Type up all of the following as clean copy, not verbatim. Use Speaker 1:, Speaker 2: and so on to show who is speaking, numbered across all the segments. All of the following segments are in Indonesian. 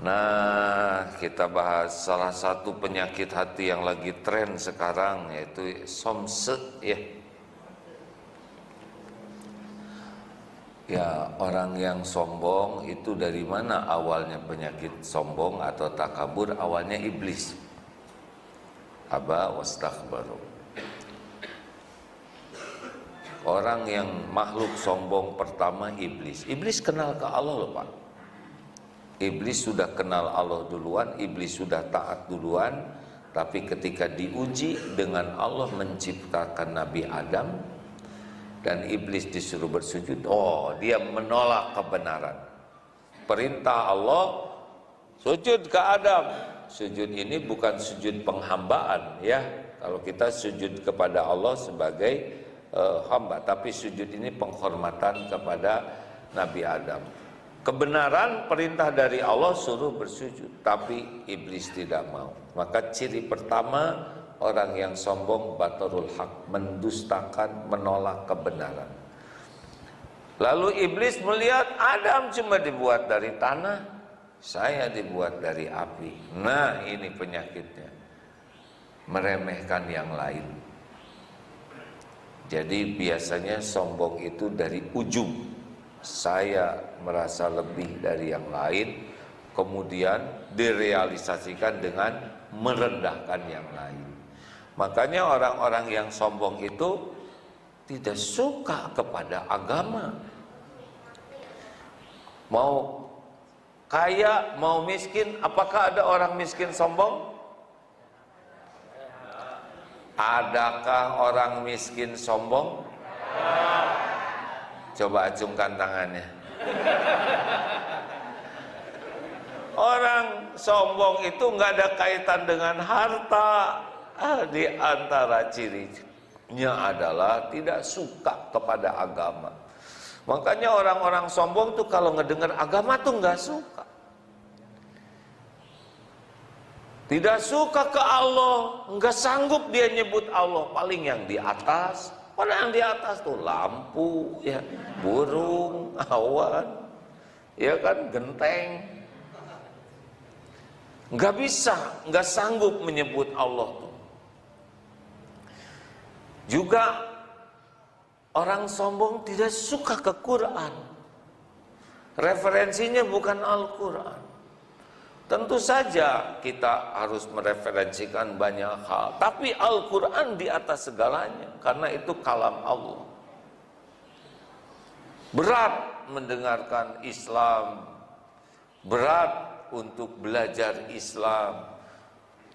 Speaker 1: Nah, kita bahas salah satu penyakit hati yang lagi tren sekarang, yaitu somse, ya. Ya, orang yang sombong itu dari mana awalnya penyakit sombong atau takabur? Awalnya iblis. Aba wastakbaru. Orang yang makhluk sombong pertama iblis. Iblis kenal ke Allah loh, Pak. Iblis sudah kenal Allah duluan, iblis sudah taat duluan, tapi ketika diuji dengan Allah menciptakan Nabi Adam dan iblis disuruh bersujud, dia menolak kebenaran. Perintah Allah, sujud ke Adam. Sujud ini bukan sujud penghambaan, ya. Kalau kita sujud kepada Allah sebagai hamba, tapi sujud ini penghormatan kepada Nabi Adam. Kebenaran perintah dari Allah suruh bersujud, tapi iblis tidak mau. Maka ciri pertama orang yang sombong batarul haq, mendustakan, menolak kebenaran. Lalu iblis melihat Adam cuma dibuat dari tanah, saya dibuat dari api. Nah, ini penyakitnya, meremehkan yang lain. Jadi biasanya sombong itu dari ujung, saya merasa lebih dari yang lain, kemudian direalisasikan dengan merendahkan yang lain. Makanya orang-orang yang sombong itu tidak suka kepada agama. Mau kaya, mau miskin, apakah ada orang miskin sombong? Adakah orang miskin sombong? Coba acungkan tangannya. Orang sombong itu nggak ada kaitan dengan harta. Di antara cirinya adalah tidak suka kepada agama. Makanya orang-orang sombong tuh kalau ngedengar agama tuh nggak suka. Tidak suka ke Allah, nggak sanggup dia nyebut Allah. Paling yang di atas. Padahal yang di atas tuh lampu, ya, burung, awan, ya kan, genteng. Nggak bisa, nggak sanggup menyebut Allah tuh. Juga orang sombong tidak suka ke Quran. Referensinya bukan Al-Quran. Tentu saja kita harus mereferensikan banyak hal, tapi Al-Quran di atas segalanya, karena itu kalam Allah. Berat mendengarkan Islam, berat untuk belajar Islam,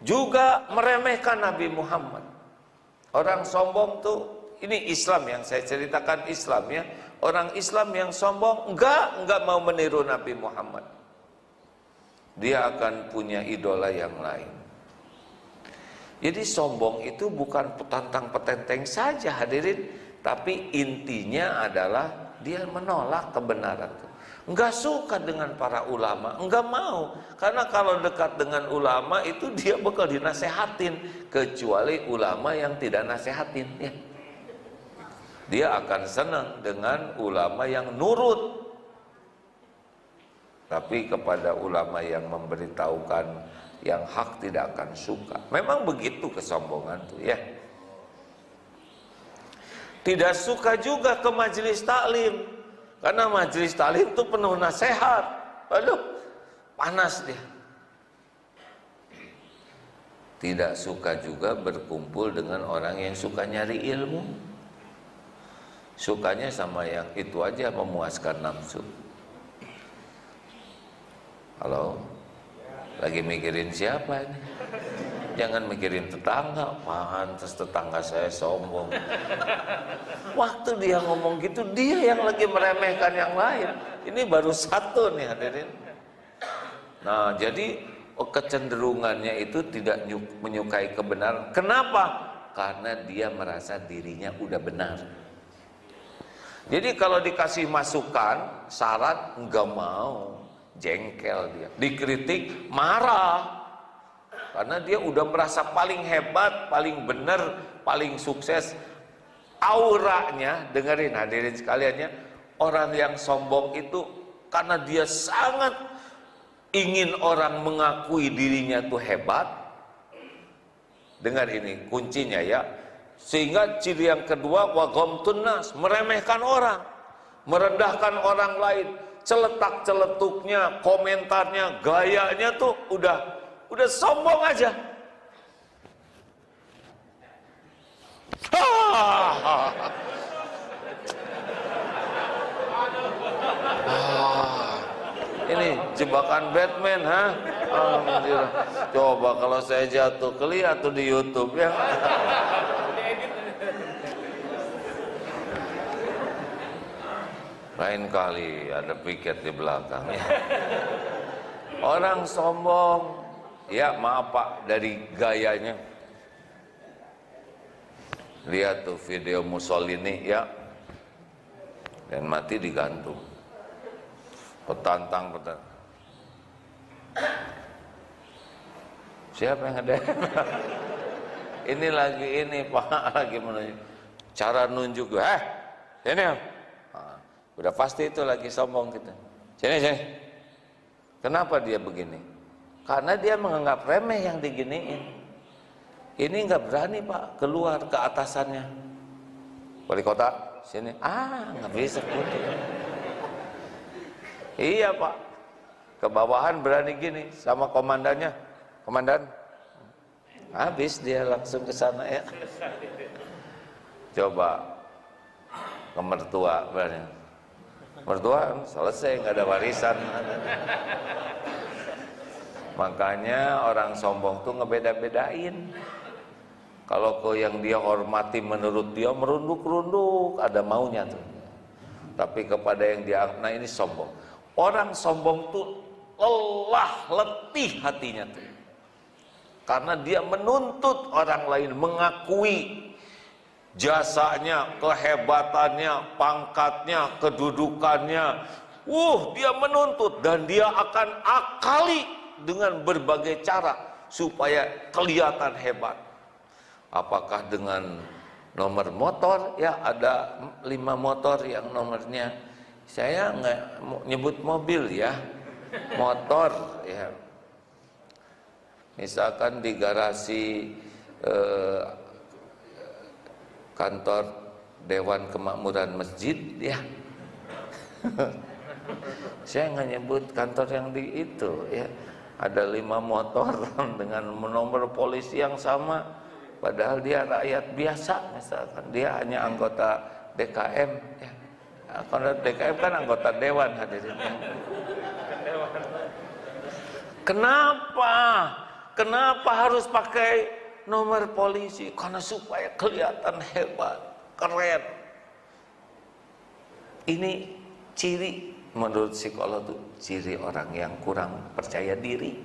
Speaker 1: juga meremehkan Nabi Muhammad. Orang sombong tuh, ini Islam yang saya ceritakan Islam, ya. Orang Islam yang sombong enggak mau meniru Nabi Muhammad. Dia akan punya idola yang lain. Jadi sombong itu bukan petantang petenteng saja, hadirin, tapi intinya adalah dia menolak kebenaran. Enggak suka dengan para ulama, enggak mau, karena kalau dekat dengan ulama itu dia bakal dinasehatin, kecuali ulama yang tidak nasehatin, ya. Dia akan senang dengan ulama yang nurut. Tapi kepada ulama yang memberitahukan yang hak tidak akan suka. Memang begitu kesombongan tuh, ya. Tidak suka juga ke majelis taklim, karena majelis taklim itu penuh nasihat. Aduh, panas dia. Tidak suka juga berkumpul dengan orang yang suka nyari ilmu. Sukanya sama yang itu aja, memuaskan nafsu. Halo, lagi mikirin siapa ini? Jangan mikirin tetangga, pantas tetangga saya sombong. Waktu dia ngomong gitu, dia yang lagi meremehkan yang lain. Ini baru satu nih, hadirin. Nah, jadi kecenderungannya itu tidak menyukai kebenaran. Kenapa? Karena dia merasa dirinya udah benar. Jadi kalau dikasih masukan, syarat enggak mau. Jengkel dia, dikritik marah, karena dia udah merasa paling hebat, paling benar, paling sukses. Auranya, dengerin hadirin sekaliannya, orang yang sombong itu karena dia sangat ingin orang mengakui dirinya tuh hebat. Dengar ini kuncinya ya. Sehingga ciri yang kedua, wa ghamtun nas, meremehkan orang, merendahkan orang lain, celetak-celetuknya, komentarnya, gayanya tuh udah sombong aja. Ini jebakan Batman, ha? Anjir. Coba kalau saya jatuh, kelihatan tuh di YouTube ya. Lain kali ada piket di belakang ya. Orang sombong, ya maaf Pak, dari gayanya. Lihat tuh video Mussolini ya, dan mati digantung. Petantang. Siapa yang ada? Ini Pak lagi menunjuk. Cara nunjuk, sini. Udah pasti itu lagi sombong kita. Sini. Kenapa dia begini? Karena dia menganggap remeh yang diginiin. Ini nggak berani Pak keluar ke atasannya. Wali kota, sini. Nggak bisa keluar. Iya Pak. Ke bawahan berani gini sama komandannya. Komandan. Habis dia langsung ke sana ya. Coba ke mertua berani. Mertua selesai, nggak ada warisan. Makanya orang sombong tuh ngebeda-bedain. Kalau ke yang dia hormati menurut dia merunduk-runduk, ada maunya tuh. Tapi kepada yang dia, nah ini sombong. Orang sombong tuh lelah, letih hatinya tuh. Karena dia menuntut orang lain mengakui jasanya, kehebatannya, pangkatnya, kedudukannya. Dia menuntut dan dia akan akali dengan berbagai cara supaya kelihatan hebat. Apakah dengan nomor motor, ya ada 5 motor yang nomornya, saya nggak nyebut mobil ya, motor ya. Misalkan di garasi kantor Dewan Kemakmuran Masjid ya. Saya nggak nyebut kantor yang di itu ya. Ada 5 motor dengan nomor polisi yang sama, padahal dia rakyat biasa. Misalkan dia hanya anggota DKM ya. Anggota DKM kan anggota Dewan hadirin. Kenapa harus pakai nomor polisi? Karena supaya kelihatan hebat, keren. Ini ciri menurut psikolog itu ciri orang yang kurang percaya diri.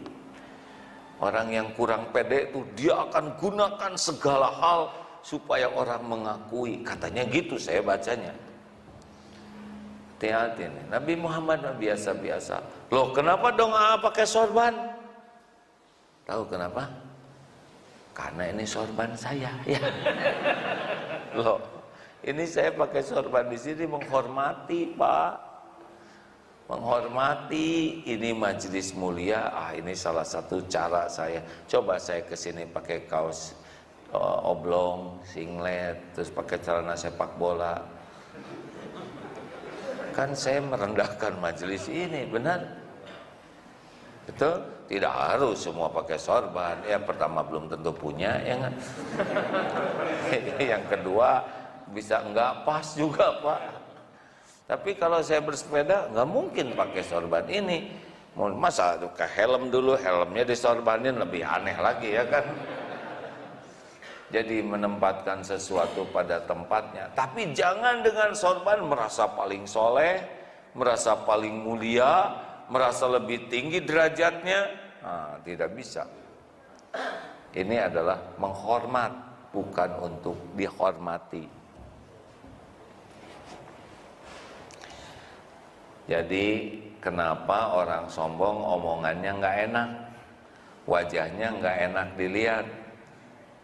Speaker 1: Orang yang kurang pede itu dia akan gunakan segala hal supaya orang mengakui. Katanya gitu saya bacanya. Hati-hati nih. Nabi Muhammad biasa-biasa. Loh kenapa dong pakai sorban? Tahu kenapa? Karena ini sorban saya ya. Loh, ini saya pakai sorban di sini menghormati Pak. Menghormati ini majelis mulia. Ini salah satu cara saya. Coba saya kesini pakai kaos oblong, singlet, terus pakai celana sepak bola. Kan saya merendahkan majelis ini, benar? Betul? Tidak harus semua pakai sorban. Ya pertama belum tentu punya, ya kan? Yang kedua bisa enggak pas juga Pak. Tapi kalau saya bersepeda nggak mungkin pakai sorban ini. Masa tuh ke helm dulu, helmnya disorbanin, lebih aneh lagi ya kan? Jadi menempatkan sesuatu pada tempatnya. Tapi jangan dengan sorban merasa paling soleh, merasa paling mulia, merasa lebih tinggi derajatnya. Tidak bisa. Ini adalah menghormat, bukan untuk dihormati. Jadi kenapa orang sombong omongannya nggak enak, wajahnya nggak enak dilihat,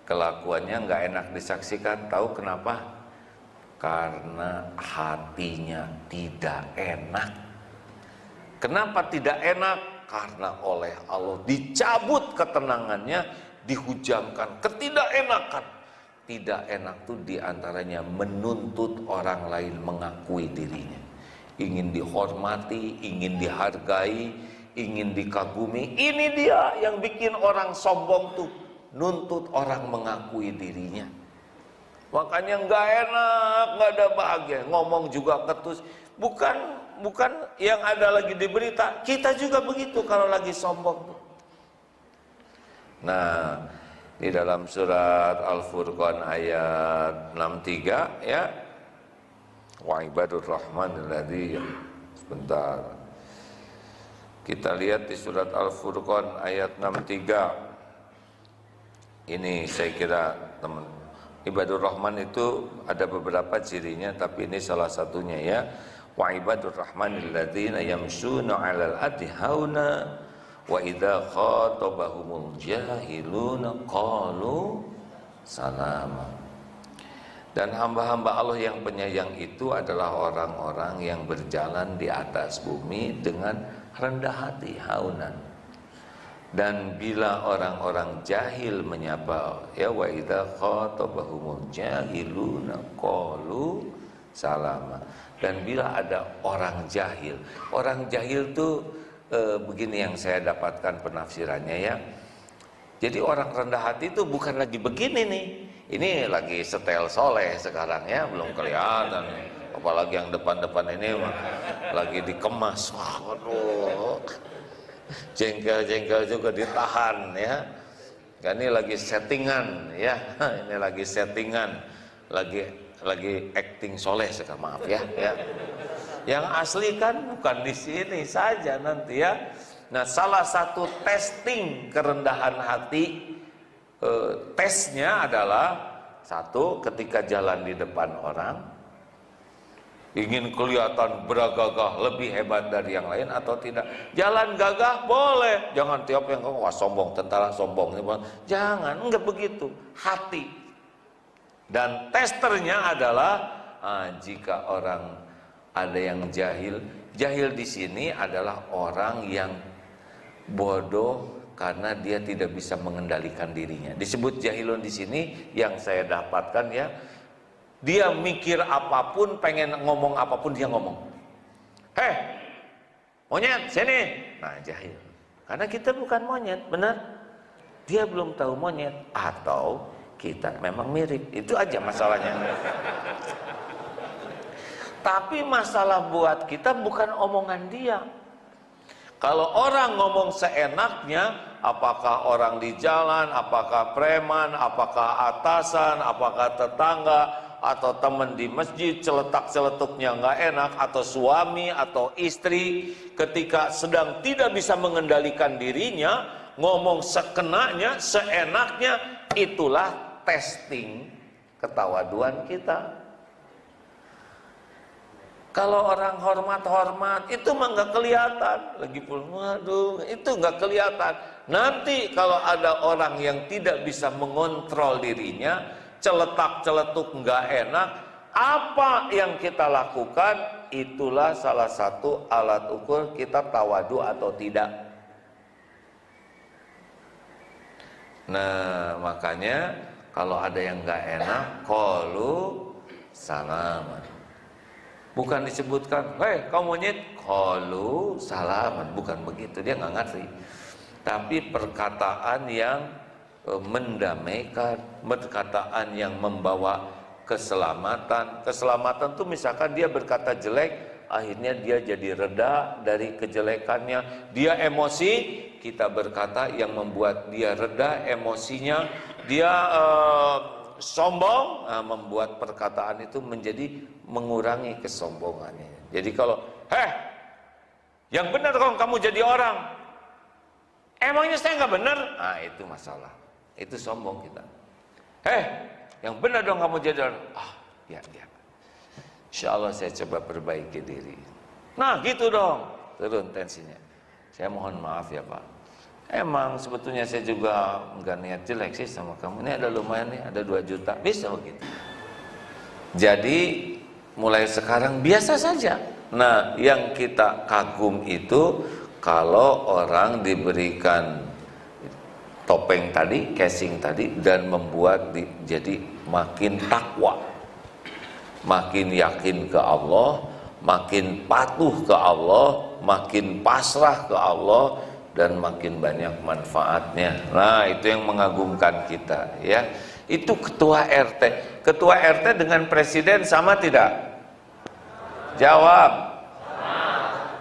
Speaker 1: kelakuannya nggak enak disaksikan? Tahu kenapa? Karena hatinya tidak enak. Kenapa tidak enak? karena oleh Allah dicabut ketenangannya, dihujamkan ketidakenakan. Tidak enak itu diantaranya menuntut orang lain mengakui dirinya, ingin dihormati, ingin dihargai, ingin dikagumi. Ini dia yang bikin orang sombong tuh, nuntut orang mengakui dirinya. Makanya nggak enak, nggak ada bahagia, ngomong juga ketus. Bukan yang ada lagi di berita, kita juga begitu kalau lagi sombong. Nah, di dalam surat Al-Furqan ayat 63 ya, wa ibadur rahmanil ladzi, sebentar. Kita lihat di surat Al-Furqan ayat 63. Ini saya kira teman, ibadur rahman itu ada beberapa cirinya, tapi ini salah satunya ya. Wa ibadur rahmanil ladzina yamshuna 'alal ardi hauna wa idza khatabahumul jahiluna qalu salama. Dan hamba-hamba Allah yang penyayang itu adalah orang-orang yang berjalan di atas bumi dengan rendah hati, haunan. Dan bila orang-orang jahil menyapa, ya wa idza khatabahumul jahiluna qalu salama. Dan bila ada orang jahil tuh begini yang saya dapatkan penafsirannya ya. Jadi orang rendah hati itu bukan lagi begini nih. Ini lagi setel soleh sekarang ya, belum kelihatan. Apalagi yang depan-depan ini lagi dikemas. Waduh. Jengkel-jengkel juga ditahan ya. Ini lagi settingan ya. Ini lagi settingan. Lagi acting soleh sekarang, maaf ya. Yang asli kan bukan di sini saja nanti ya. Nah, salah satu testing kerendahan hati, tesnya adalah satu, ketika jalan di depan orang, ingin kelihatan bergagah, lebih hebat dari yang lain atau tidak. Jalan gagah boleh, jangan tiap yang wah sombong, tentara sombong, jangan, enggak begitu. Hati. Dan testernya adalah jika orang ada yang jahil di sini adalah orang yang bodoh karena dia tidak bisa mengendalikan dirinya. Disebut jahilun di sini yang saya dapatkan ya, dia mikir apapun, pengen ngomong apapun dia ngomong. Heh, monyet sini. Nah, jahil. Karena kita bukan monyet, benar? Dia belum tahu monyet atau kita memang mirip, itu aja masalahnya. Tapi masalah buat kita bukan omongan dia. Kalau orang ngomong seenaknya, apakah orang di jalan, apakah preman, apakah atasan, apakah tetangga, atau teman di masjid, celetak-celetuknya nggak enak, atau suami atau istri, ketika sedang tidak bisa mengendalikan dirinya, ngomong sekenanya, seenaknya, itulah testing ketawaduan kita. Kalau orang hormat itu mah nggak kelihatan, lagi pula waduh itu nggak kelihatan. Nanti kalau ada orang yang tidak bisa mengontrol dirinya, celetak-celetuk nggak enak, apa yang kita lakukan itulah salah satu alat ukur kita tawadu atau tidak. Nah, makanya kalau ada yang nggak enak, qalu salaman. Bukan disebutkan, hei kamu monyet, qalu salaman. Bukan begitu, dia nggak ngerti. Tapi perkataan yang mendamaikan, perkataan yang membawa keselamatan. Keselamatan tuh misalkan dia berkata jelek, akhirnya dia jadi reda dari kejelekannya. Dia emosi, kita berkata yang membuat dia reda emosinya. Dia sombong, membuat perkataan itu menjadi mengurangi kesombongannya. Jadi kalau, yang benar dong kamu jadi orang, emangnya saya nggak benar? Nah itu masalah, itu sombong kita. Yang benar dong kamu jadi orang. Ya. Insya Allah saya coba perbaiki diri. Nah gitu dong, turun tensinya. Saya mohon maaf ya Pak. Emang sebetulnya saya juga nggak niat jelek sih sama kamu. Ini ada lumayan nih, ada 2 juta, bisa begitu. Jadi mulai sekarang biasa saja. Nah yang kita kagum itu kalau orang diberikan topeng tadi, casing tadi, dan membuat jadi makin takwa, makin yakin ke Allah, makin patuh ke Allah, makin pasrah ke Allah, dan makin banyak manfaatnya. Nah, itu yang mengagumkan kita, ya. Itu ketua RT. Ketua RT dengan presiden sama tidak? Jawab.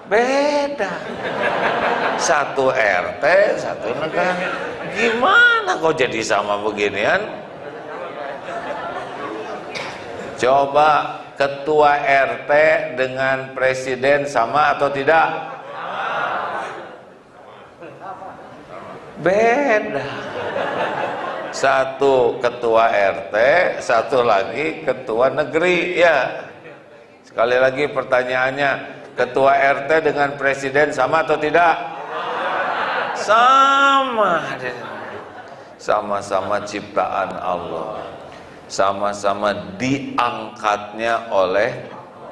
Speaker 1: Beda. Satu RT, satu negara. Gimana kok jadi sama beginian? Coba ketua RT dengan presiden sama atau tidak? Beda. Satu ketua RT, satu lagi ketua negeri, ya. Sekali lagi pertanyaannya, ketua RT dengan presiden sama atau tidak? Sama. Sama-sama ciptaan Allah, sama-sama diangkatnya oleh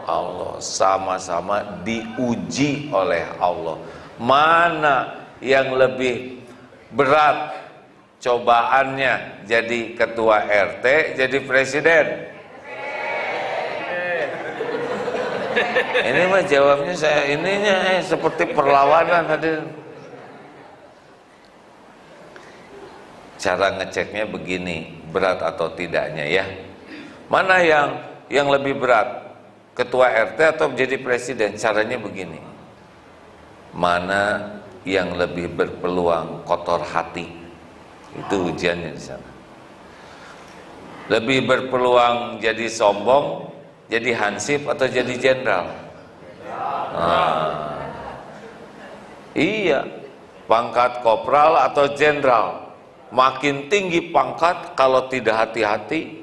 Speaker 1: Allah, sama-sama diuji oleh Allah. Mana yang lebih berat cobaannya, jadi ketua RT, jadi presiden? Ini mah jawabnya saya ininya seperti perlawanan, hadirin. Cara ngeceknya begini, berat atau tidaknya, ya. Mana yang lebih berat, ketua RT atau menjadi presiden? Caranya begini. Mana yang lebih berpeluang kotor hati? Itu ujiannya di sana. Lebih berpeluang jadi sombong, jadi hansip atau jadi jenderal? Nah, iya, pangkat kopral atau jenderal. Makin tinggi pangkat, kalau tidak hati-hati,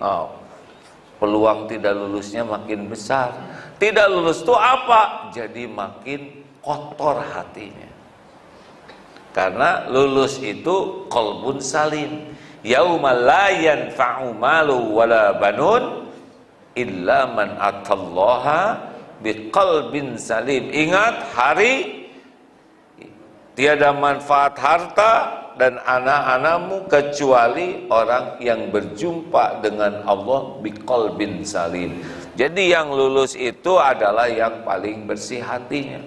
Speaker 1: peluang tidak lulusnya makin besar. Tidak lulus itu apa? Jadi makin kotor hatinya. Karena lulus itu qalbun salim. Yauma la yanfa'u malu wala banun illa man atallaha biqalbin salim. Ingat, hari tiada manfaat harta dan anak-anakmu kecuali orang yang berjumpa dengan Allah biqalbin salim. Jadi yang lulus itu adalah yang paling bersih hatinya.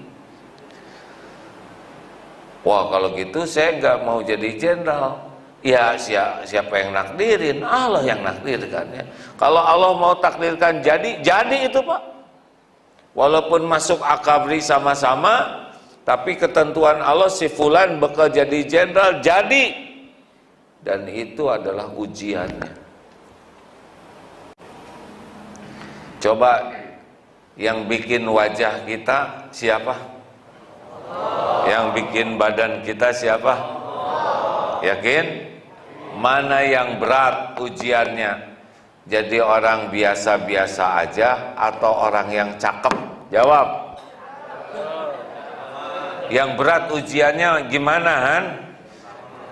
Speaker 1: Wah, kalau gitu saya nggak mau jadi jenderal. Ya siapa yang nakdirin? Allah yang nakdirkan, ya. Kalau Allah mau takdirkan jadi itu, Pak. Walaupun masuk akabri sama-sama, tapi ketentuan Allah si fulan bakal jadi jenderal, jadi. Dan itu adalah ujiannya. Coba yang bikin wajah kita siapa? Yang bikin badan kita siapa? Yakin? Mana yang berat ujiannya? Jadi orang biasa-biasa aja atau orang yang cakep? Jawab. Yang berat ujiannya gimana, Han?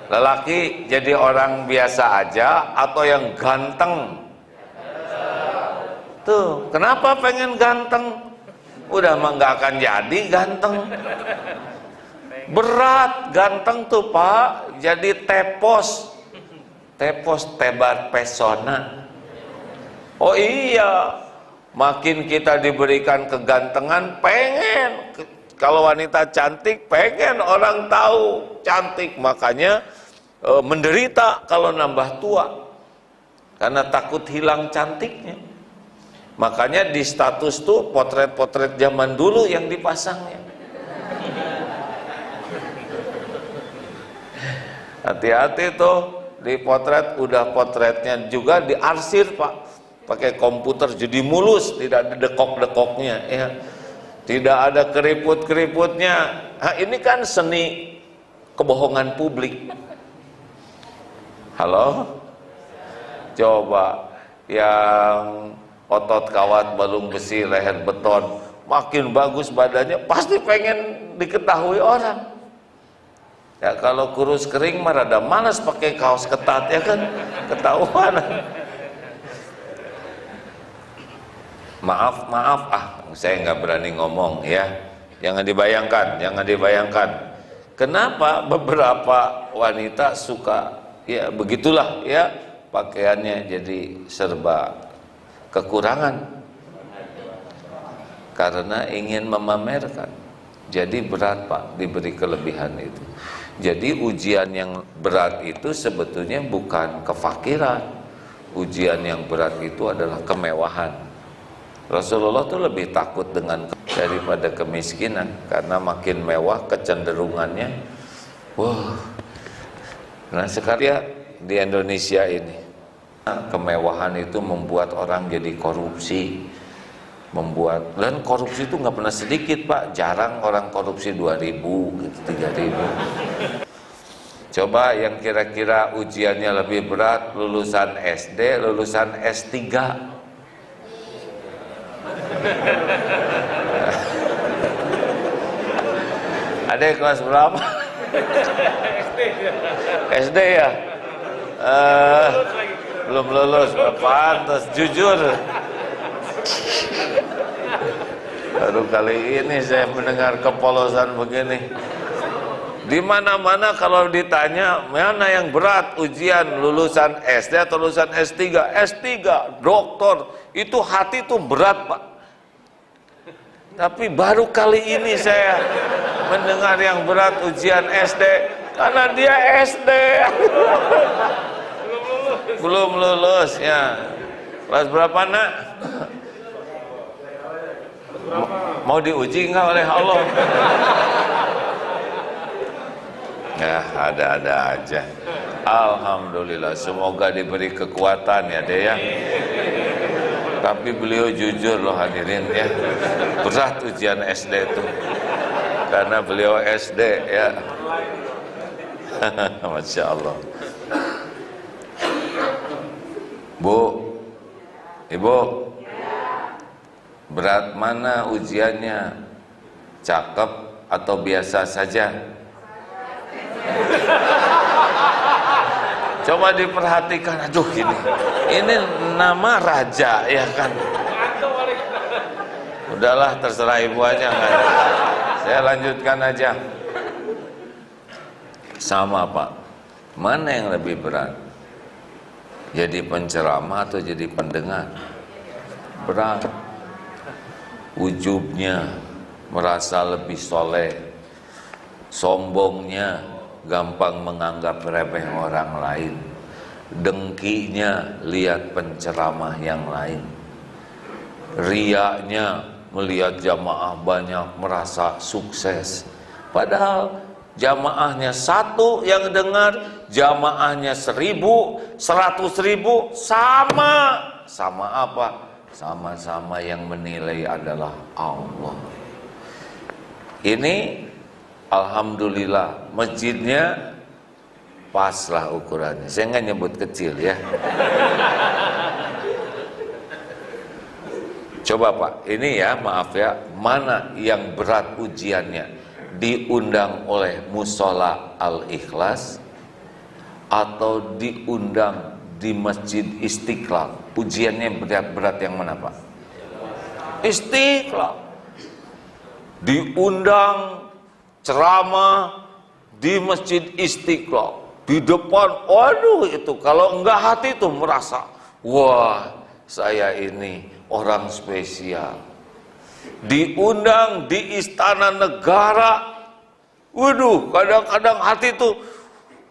Speaker 1: Lelaki jadi orang biasa aja atau yang ganteng? Tuh, kenapa pengen ganteng? Udah mah nggak akan jadi ganteng. Berat ganteng tuh, Pak. Jadi tepos tebar pesona. Oh iya, makin kita diberikan kegantengan, pengen. Kalau wanita cantik, pengen orang tahu cantik, makanya menderita kalau nambah tua karena takut hilang cantiknya. Makanya di status tuh potret-potret zaman dulu yang dipasangnya. Hati-hati tuh, di potret udah potretnya juga diarsir, Pak, pakai komputer, jadi mulus, tidak ada dekok-dekoknya, ya. Tidak ada keriput-keriputnya. Nah, ini kan seni kebohongan publik. Halo? Coba yang otot kawat, balung besi, leher beton, makin bagus badannya, pasti pengen diketahui orang. Ya kalau kurus kering mah rada malas pakai kaos ketat, ya kan, ketahuan. Maaf, saya nggak berani ngomong, ya. Jangan dibayangkan. Kenapa beberapa wanita suka ya begitulah ya, pakaiannya jadi serba kekurangan karena ingin memamerkan. Jadi berat Pak diberi kelebihan itu. Jadi ujian yang berat itu sebetulnya bukan kefakiran. Ujian yang berat itu adalah kemewahan. Rasulullah tuh lebih takut dengan daripada kemiskinan, karena makin mewah kecenderungannya. Wah. Nah sekarang ya di Indonesia ini kemewahan itu membuat orang jadi korupsi, dan korupsi itu nggak pernah sedikit Pak. Jarang orang korupsi 2.000 gitu, 3.000. Coba yang kira-kira ujiannya lebih berat, lulusan SD, lulusan S3. Ada yang kelas berapa? SD ya? Belum lulus, pantas jujur. Baru kali ini saya mendengar kepolosan begini. Di mana-mana kalau ditanya mana yang berat ujian, lulusan SD atau lulusan S3? S3, doktor, itu hati itu berat Pak. Tapi baru kali ini saya mendengar yang berat ujian SD, karena dia SD. Belum lulus ya. Kelas berapa nak? Mau diuji enggak oleh Allah? Ya ada-ada aja. Alhamdulillah, semoga diberi kekuatan ya deh ya. Tapi beliau jujur loh hadirin ya, berat ujian SD itu karena beliau SD ya. Masya Allah. Bu, Ibu, berat mana ujiannya? Cakep atau biasa saja? Coba diperhatikan, aduh ini nama raja ya kan. Udahlah terserah ibu aja kan. Saya lanjutkan aja. Sama Pak, mana yang lebih berat? Jadi penceramah atau jadi pendengar? Berat. Ujubnya merasa lebih soleh, sombongnya gampang menganggap remeh orang lain, dengkinya lihat penceramah yang lain, riaknya melihat jamaah banyak merasa sukses, padahal jamaahnya satu yang dengar, jamaahnya 1.000, 100.000, sama apa? Sama-sama yang menilai adalah Allah. Ini alhamdulillah masjidnya paslah ukurannya. Saya nggak nyebut kecil ya. Coba Pak, ini ya maaf ya, mana yang berat ujiannya? Diundang oleh Musola Al-Ikhlas atau diundang di Masjid Istiqlal? Ujiannya berat-berat yang mana Pak? Istiqlal. Diundang ceramah di Masjid Istiqlal di depan, waduh itu kalau enggak hati itu merasa, wah saya ini orang spesial. Diundang di Istana Negara, waduh kadang-kadang hati itu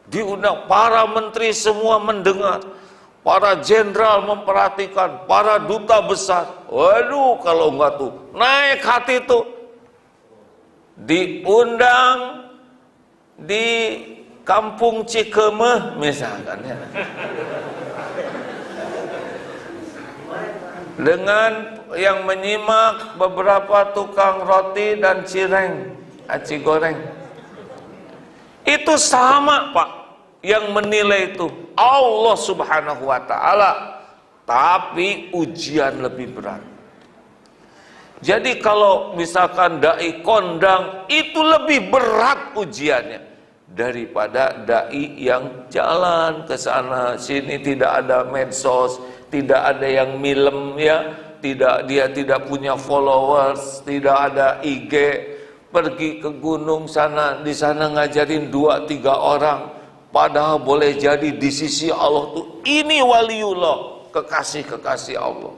Speaker 1: diundang, para menteri semua mendengar, para jenderal memperhatikan, para duta besar, waduh kalau enggak tuh naik hati itu. Diundang di Kampung Cikemeh misalkan ya, dengan yang menyimak beberapa tukang roti dan cireng, aci goreng, itu sama Pak, yang menilai itu Allah Subhanahu wa ta'ala, tapi ujian lebih berat. Jadi kalau misalkan dai kondang itu lebih berat ujiannya daripada dai yang jalan ke sana sini, tidak ada medsos, tidak ada yang milem ya, dia tidak punya followers, tidak ada IG, pergi ke gunung sana, di sana ngajarin 2-3 orang, padahal boleh jadi di sisi Allah tuh ini waliullah, kekasih-kekasih Allah.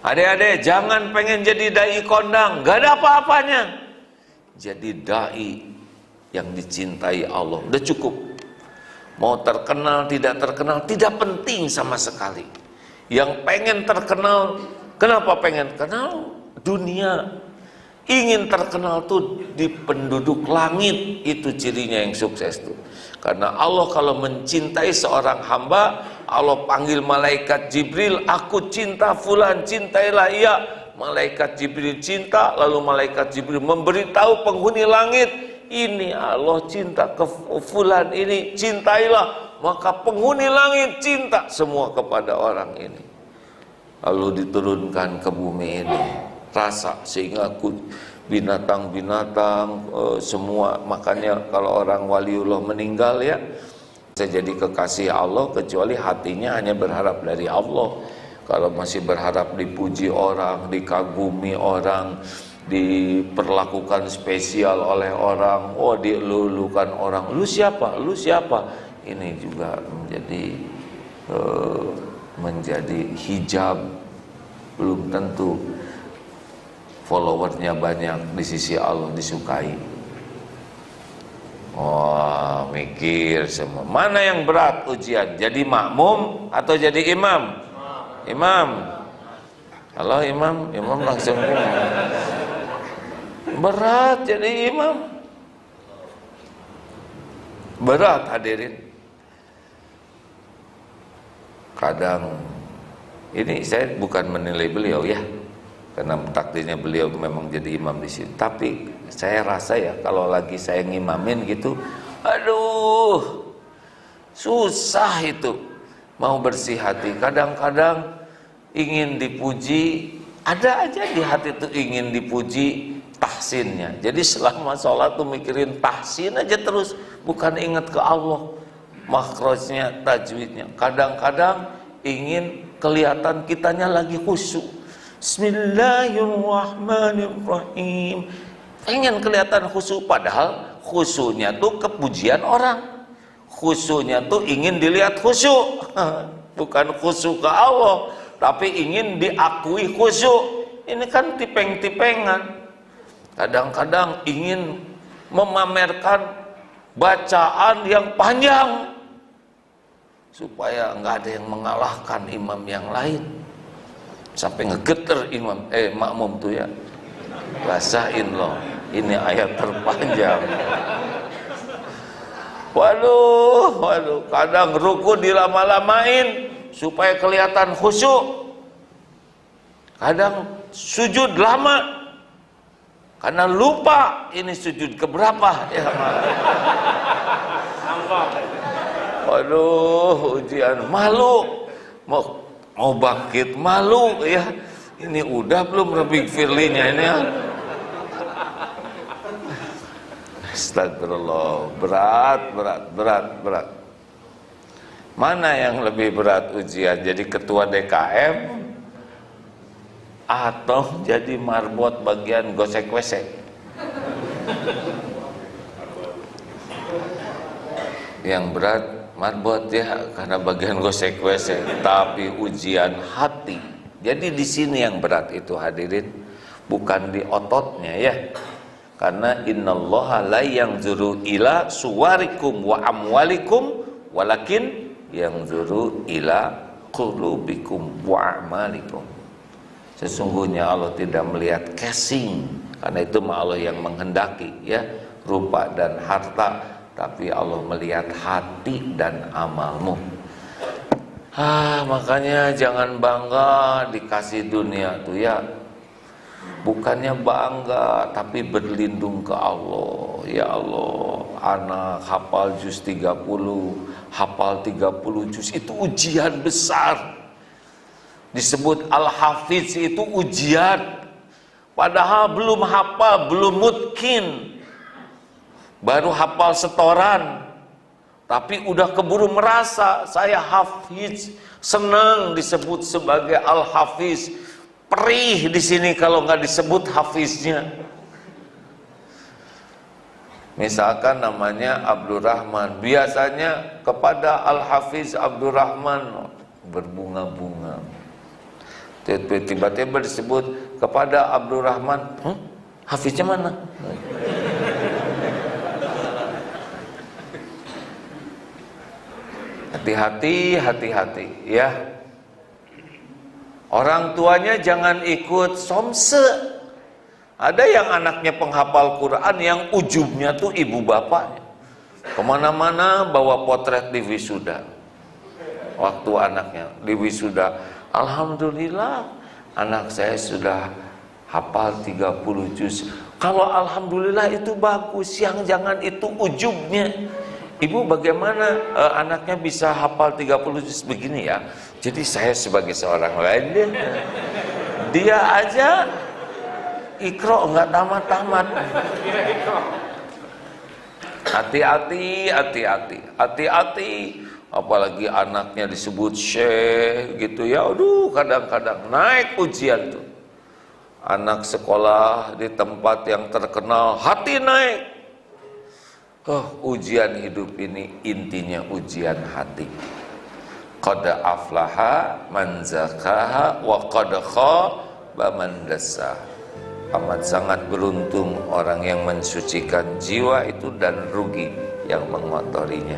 Speaker 1: Adik-adik, jangan pengen jadi dai kondang, gak ada apa-apanya. Jadi dai yang dicintai Allah, udah cukup. Mau terkenal, tidak terkenal, tidak penting sama sekali. Yang pengen terkenal, kenapa pengen kenal? Dunia. Ingin terkenal tuh di penduduk langit, itu cirinya yang sukses tuh. Karena Allah kalau mencintai seorang hamba, Allah panggil malaikat Jibril, aku cinta fulan, cintailah ia. Malaikat Jibril cinta, lalu malaikat Jibril memberitahu penghuni langit, ini Allah cinta ke fulan ini, cintailah. Maka penghuni langit cinta semua kepada orang ini. Lalu diturunkan ke bumi ini rasa, sehingga binatang-binatang semua. Makanya kalau orang waliullah meninggal ya, saya jadi kekasih Allah, kecuali hatinya hanya berharap dari Allah. Kalau masih berharap dipuji orang, dikagumi orang, diperlakukan spesial oleh orang, oh dilulukan orang, lu siapa, lu siapa, ini juga menjadi hijab. Belum tentu followernya banyak di sisi Allah disukai. Wah, mikir semua. Mana yang berat ujian? Jadi makmum atau jadi imam? Imam. Kalau imam langsung berat jadi imam. Berat hadirin. Kadang ini saya bukan menilai beliau ya, karena takdirnya beliau memang jadi imam di sini. Tapi saya rasa ya, kalau lagi saya ngimamin gitu, aduh, susah itu mau bersih hati. Kadang-kadang ingin dipuji, ada aja di hati itu ingin dipuji, tahsinnya. Jadi selama sholat tuh mikirin tahsin aja terus, bukan ingat ke Allah, makhrajnya, tajwidnya. Kadang-kadang ingin kelihatan kitanya lagi khusyuk. Bismillahirrahmanirrahim. Pengen kelihatan khusyuk, padahal khusyuknya tuh kepujian orang. Khusyuknya tuh ingin dilihat khusyuk. Bukan khusyuk ke Allah, tapi ingin diakui khusyuk. Ini kan tipeng-tipengan. Kadang-kadang ingin memamerkan bacaan yang panjang supaya nggak ada yang mengalahkan imam yang lain. Sampai ngegeter makmum tuh ya. Basahin loh, ini ayat terpanjang. Waduh, kadang ruku dilama-lamain supaya kelihatan khusyuk. Kadang sujud lama karena lupa ini sujud keberapa ya. Waduh, ujian, malu. Mau bangkit malu ya. Ini udah belum Rabbik Firlinya ini ya. Astagfirullah, berat. Mana yang lebih berat ujian? Jadi ketua DKM atau jadi marbot bagian gosek-gosek? Yang berat marbot ya, karena bagian gosek-gosek. Tapi ujian hati. Jadi di sini yang berat itu hadirin, bukan di ototnya ya. Karena innallaha la yanzuru ila suwarikum wa amwalikum walakin yanzuru ila qulubikum wa amalikum. Sesungguhnya Allah tidak melihat casing, karena itu Allah yang menghendaki ya, rupa dan harta, tapi Allah melihat hati dan amalmu. Makanya jangan bangga dikasih dunia tuh ya. Bukannya bangga, tapi berlindung ke Allah. Ya Allah, anak hafal juz 30, hafal 30 juz, itu ujian besar. Disebut Al-Hafiz itu ujian. Padahal belum hafal, belum mutkin, baru hafal setoran, tapi udah keburu merasa saya hafiz, senang disebut sebagai Al-Hafiz. perih di sini kalau nggak disebut hafiznya. Misalkan namanya Abdurrahman, biasanya kepada Al-Hafiz Abdurrahman berbunga-bunga. Tiba-tiba disebut kepada Abdurrahman, Hafiznya mana? Hati-hati ya. Orang tuanya jangan ikut somse. Ada yang anaknya penghafal Quran yang ujubnya tuh ibu bapaknya. Kemana-mana bawa potret di wisuda. Waktu anaknya di wisuda, alhamdulillah anak saya sudah hafal 30 juz. Kalau alhamdulillah itu bagus, yang jangan itu ujubnya. Ibu bagaimana anaknya bisa hafal 30 juz begini ya? Jadi saya sebagai seorang lain, dia aja Iqra enggak tamat-tamat. Hati-hati. Apalagi anaknya disebut syekh gitu ya. Aduh, kadang-kadang naik ujian tuh. Anak sekolah di tempat yang terkenal, hati naik. Ujian hidup ini intinya ujian hati. Qad aflaha man zakaha wa qad khaba man dassaha. Amat sangat beruntung orang yang mensucikan jiwa itu dan rugi yang mengotorinya.